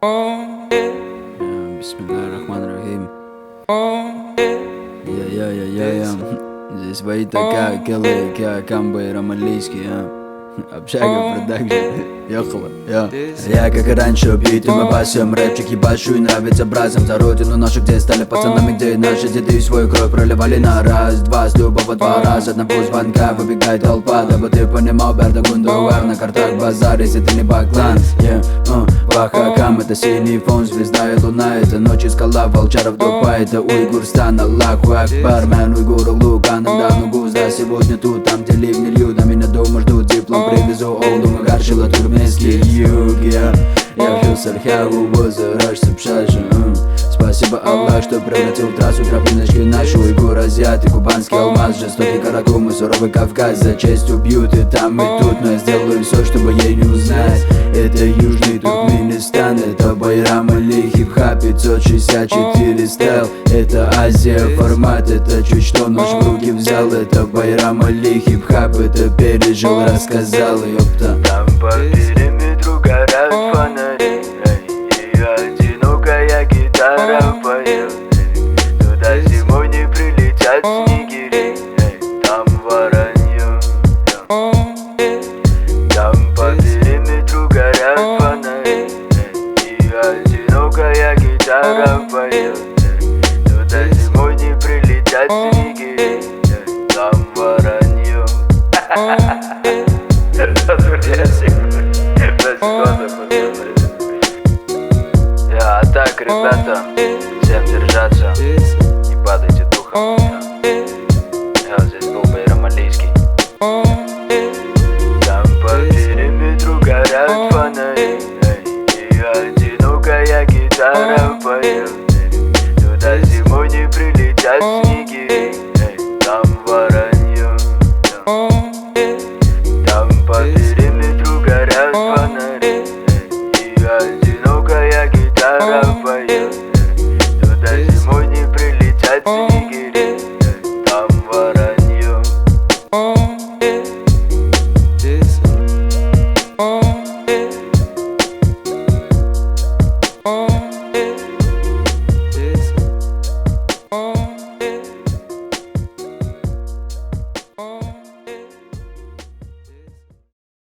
Бисмиллахир-рахманир-рахим. Здесь Ваита Келли, Камбай, Рамалийский, Общага, продакшн, ехала, я как и раньше битым и басом, рэпчик ебашу и нравится бразом. За родину нашу, где стали пацанами, где наши деды свою кровь проливали на раз-два. С любого двора, с одного звонка выбегает толпа. Дабы ты понимал, Бердагундуар на картах базар, если ты не баклан. Вахакам, это синий фон, звезда и луна, это ночь и скала, волчаров дупа, это Уйгурстан, Аллаху Акбар, мен Уйгуру Лукан, да нугу, да сегодня тут, там где ливни льют, а меня дома ждут, диплом привезу, олду, гаршила, турменский юг, я в Хюсархяву, возраж, сапшажа, Спасибо, Аллах, что превратил в трассу тропиночки нашу. Уйгур, азиат и кубанский алмаз, жестокий Каракум и суровый Кавказ. За честь убьют и там, и тут, но я сделаю все, чтобы ей не узнать. Это Южный Туркменистан, это Байрам или хип-хап 564 стайл. Это Азия формат, это чуть что нож в руки взял. Это Байрам или хип-хап, это пережил, рассказал, ёпта. Там по периметру горят фонари, и одинокая гитара поет. Туда зимой не прилетят снегири, там воронье. Там по периметру горят фонари, и одинокая гитара поет. Туда зимой не прилетят снегири, там воронье. А так, ребята, всем держаться, не падайте духом. Здесь был Байрам Алийский. Там по периметру горят фонари, и одинокая гитара поет. Туда зимой не прилетят снегири, там воронье. Там по периметру горят фонари, и одинокая гитара поет. Туда зимой не прилетят снегири, там воронье. Oh